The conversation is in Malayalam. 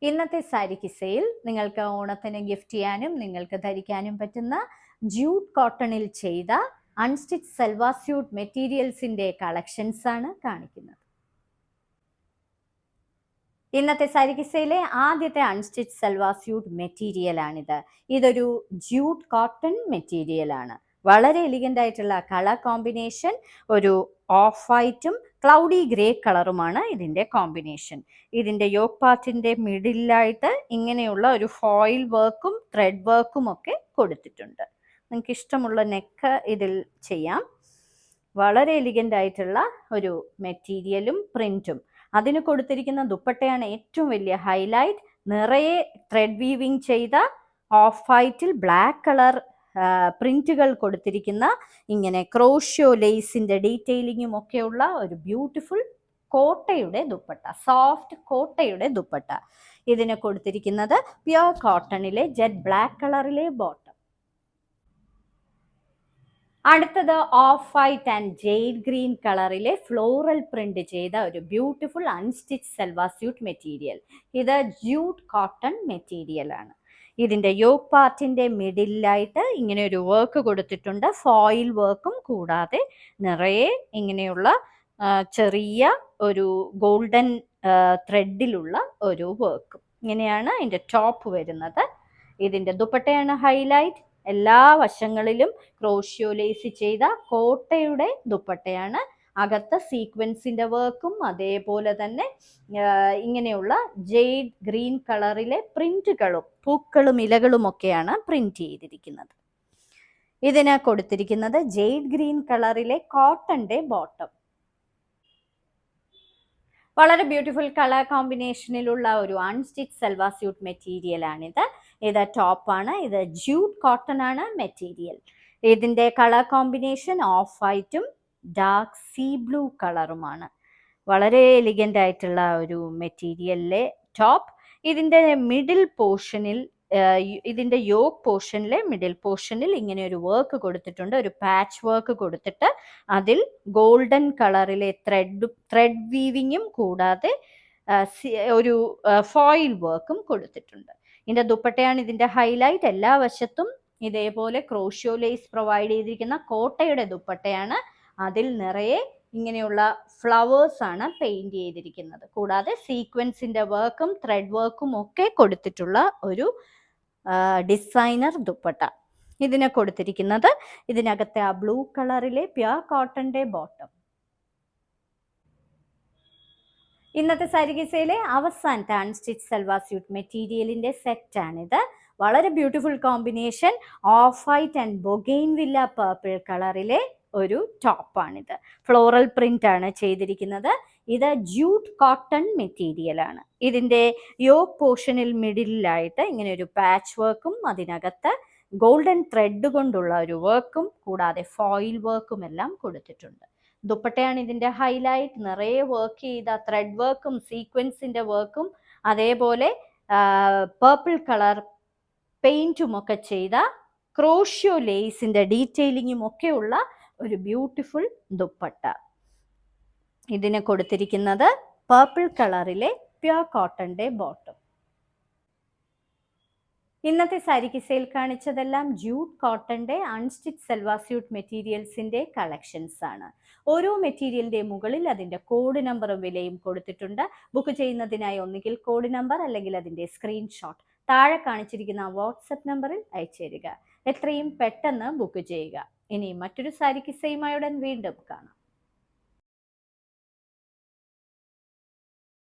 ഇന്നത്തെ സാരി കിസയിൽ നിങ്ങൾക്ക് ഓണത്തിന് ഗിഫ്റ്റ് ചെയ്യാനും നിങ്ങൾക്ക് ധരിക്കാനും പറ്റുന്ന ജൂട്ട് കോട്ടണിൽ ചെയ്ത അൺസ്റ്റിച്ച് സൽവാർ സ്യൂട്ട് മെറ്റീരിയൽസിന്റെ കളക്ഷൻസ് ആണ് കാണിക്കുന്നത്. ഇന്നത്തെ സാരി കിസയിലെ ആദ്യത്തെ അൺസ്റ്റിച്ച് സൽവാർ സ്യൂട്ട് മെറ്റീരിയൽ ആണിത്. ഇതൊരു ജൂട്ട് കോട്ടൺ മെറ്റീരിയൽ ആണ്. വളരെ എലിഗന്റ് ആയിട്ടുള്ള കളർ കോമ്പിനേഷൻ, ഒരു ഓഫ് വൈറ്റും ക്ലൗഡി ഗ്രേ കളറുമാണ് ഇതിന്റെ കോമ്പിനേഷൻ. ഇതിന്റെ യോക്ക് പാർട്ടിന്റെ മിഡിലായിട്ട് ഇങ്ങനെയുള്ള ഒരു ഫോയിൽ വർക്കും ത്രെഡ് വർക്കും ഒക്കെ കൊടുത്തിട്ടുണ്ട്. നിങ്ങൾക്ക് ഇഷ്ടമുള്ള നെക്ക് ഇതിൽ ചെയ്യാം. വളരെ എലിഗന്റ് ആയിട്ടുള്ള ഒരു മെറ്റീരിയലും പ്രിന്റും. അതിന് കൊടുത്തിരിക്കുന്ന ദുപ്പട്ടയാണ് ഏറ്റവും വലിയ ഹൈലൈറ്റ്. നിറയെ ത്രെഡ് വീവിങ് ചെയ്ത ഓഫ് വൈറ്റിൽ ബ്ലാക്ക് കളർ പ്രിന്റുകൾ കൊടുത്തിരിക്കുന്ന ഇങ്ങനെ ക്രോഷ്യോ ലേസിന്റെ ഡീറ്റെയിലിങ്ങും ഒക്കെയുള്ള ഒരു ബ്യൂട്ടിഫുൾ കോട്ടയുടെ ദുപ്പട്ട, സോഫ്റ്റ് കോട്ടയുടെ ദുപ്പട്ട. ഇതിന് കൊടുത്തിരിക്കുന്നത് പ്യുർ കോട്ടണിലെ ജെറ്റ് ബ്ലാക്ക് കളറിലെ ബോട്ടം. അടുത്തത് off white and jade green കളറിലെ ഫ്ലോറൽ പ്രിന്റ് ചെയ്ത ഒരു beautiful unstitch salwar suit material. ഇത് ജൂട്ട് കോട്ടൺ മെറ്റീരിയൽ ആണ്. ഇതിന്റെ യോക്ക് പാർട്ടിന്റെ മിഡിലായിട്ട് ഇങ്ങനെ ഒരു വർക്ക് കൊടുത്തിട്ടുണ്ട്. ഫോയിൽ വർക്കും കൂടാതെ നിറയെ ഇങ്ങനെയുള്ള ചെറിയ ഒരു ഗോൾഡൻ ത്രെഡിലുള്ള ഒരു വർക്കും. ഇങ്ങനെയാണ് ഇതിന്റെ ടോപ്പ് വരുന്നത്. ഇതിന്റെ ദുപ്പട്ടയാണ് ഹൈലൈറ്റ്. എല്ലാ വശങ്ങളിലും ക്രോഷ്യോ ലേസ് ചെയ്ത കോട്ടയുടെ ദുപ്പട്ടയാണ്. അകത്ത് സീക്വൻസിന്റെ വർക്കും അതേപോലെ തന്നെ ഇങ്ങനെയുള്ള ജെയ്ഡ് ഗ്രീൻ കളറിലെ പ്രിന്റുകളും പൂക്കളും ഇലകളും ഒക്കെയാണ് പ്രിന്റ് ചെയ്തിരിക്കുന്നത്. ഇതിന് കൊടുത്തിരിക്കുന്നത് ജെയ്ഡ് ഗ്രീൻ കളറിലെ കോട്ടന്റെ ബോട്ടം. വളരെ ബ്യൂട്ടിഫുൾ കളർ കോമ്പിനേഷനിലുള്ള ഒരു അൺസ്റ്റിച്ച് സൽവാർ സ്യൂട്ട് മെറ്റീരിയൽ ആണിത്. ഇത് ടോപ്പാണ്. ഇത് ജൂട്ട് കോട്ടൺ ആണ് മെറ്റീരിയൽ. ഇതിന്റെ കളർ കോമ്പിനേഷൻ ഓഫ് വൈറ്റും ഡാർക്ക് സീ ബ്ലൂ കളറുമാണ്. വളരെ എലിഗന്റ് ആയിട്ടുള്ള ഒരു മെറ്റീരിയലിലെ ടോപ്പ്. ഇതിന്റെ മിഡിൽ പോർഷനിൽ, ഇതിന്റെ യോക്ക് പോർഷനിലെ മിഡിൽ പോർഷനിൽ ഇങ്ങനെ ഒരു വർക്ക് കൊടുത്തിട്ടുണ്ട്. ഒരു പാച്ച് വർക്ക് കൊടുത്തിട്ട് അതിൽ ഗോൾഡൻ കളറിലെ ത്രെഡ് വീവിങ്ങും കൂടാതെ ഒരു ഫോയിൽ വർക്കും കൊടുത്തിട്ടുണ്ട്. ഇതിന്റെ ദുപ്പട്ടയാണ് ഇതിന്റെ ഹൈലൈറ്റ്. എല്ലാ വശത്തും ഇതേപോലെ ക്രോഷ്യോ ലേസ് പ്രൊവൈഡ് ചെയ്തിരിക്കുന്ന കോട്ടയുടെ ദുപ്പട്ടയാണ്. അതിൽ നിറയെ ഇങ്ങനെയുള്ള ഫ്ലവേഴ്സ് ആണ് പെയിന്റ് ചെയ്തിരിക്കുന്നത്. കൂടാതെ സീക്വൻസിന്റെ വർക്കും ത്രെഡ് വർക്കും ഒക്കെ കൊടുത്തിട്ടുള്ള ഒരു ഡിസൈനർ ദുപ്പട്ട. ഇതിനെ കൊടുത്തിരിക്കുന്നത് ഇതിനകത്തെ ആ ബ്ലൂ കളറിലെ പ്യുർ കോട്ടന്റെ ബോട്ടം. ഇന്നത്തെ സാരി കിസയിലെ അവസാനത്തെ അൺസ്റ്റിച്ച് സൽവാർ സ്യൂട്ട് മെറ്റീരിയലിന്റെ സെറ്റ് ആണിത്. വളരെ beautiful combination of white and bougainvillea purple കളറിലെ ഒരു ടോപ്പാണിത്. ഫ്ലോറൽ പ്രിന്റ് ആണ് ചെയ്തിരിക്കുന്നത്. ഇത് ജൂട്ട് കോട്ടൺ മെറ്റീരിയൽ ആണ്. ഇതിന്റെ യോക്ക് പോർഷനിൽ മിഡിലായിട്ട് ഇങ്ങനെ ഒരു പാച്ച് വർക്കും അതിനകത്ത് ഗോൾഡൻ ത്രെഡ് കൊണ്ടുള്ള ഒരു വർക്കും കൂടാതെ ഫോയിൽ വർക്കും എല്ലാം കൊടുത്തിട്ടുണ്ട്. ദുപ്പട്ടയാണ് ഇതിന്റെ ഹൈലൈറ്റ്. നിറയെ വർക്ക് ചെയ്ത ത്രെഡ് വർക്കും സീക്വൻസിന്റെ വർക്കും അതേപോലെ പർപ്പിൾ കളർ പെയിന്റും ഒക്കെ ചെയ്ത ക്രോഷ്യോ ലേസിന്റെ ഡീറ്റെയിലിങ്ങും ഒക്കെയുള്ള ഒരു ബ്യൂട്ടിഫുൾ ദുപ്പട്ട. ഇതിന് കൊടുത്തിരിക്കുന്നത് പർപ്പിൾ കളറിലെ പ്യുർ കോട്ടന്റെ ബോട്ടം. ഇന്നത്തെ സാരി കിസയിൽ കാണിച്ചതെല്ലാം ജൂട്ട് കോട്ടന്റെ അൺസ്റ്റിച്ച് സൽവാർ സ്യൂട്ട് മെറ്റീരിയൽസിന്റെ കളക്ഷൻസ് ആണ്. ഓരോ മെറ്റീരിയലിന്റെ മുകളിൽ അതിന്റെ കോഡ് നമ്പറും വിലയും കൊടുത്തിട്ടുണ്ട്. ബുക്ക് ചെയ്യുന്നതിനായി ഒന്നുകിൽ കോഡ് നമ്പർ അല്ലെങ്കിൽ അതിന്റെ സ്ക്രീൻഷോട്ട് താഴെ കാണിച്ചിരിക്കുന്ന വാട്സപ്പ് നമ്പറിൽ അയച്ചു തരിക. എത്രയും പെട്ടെന്ന് ബുക്ക് ചെയ്യുക. ഇനി മറ്റൊരു സാരി കിസയുമായി ഉടൻ വീണ്ടും കാണാം.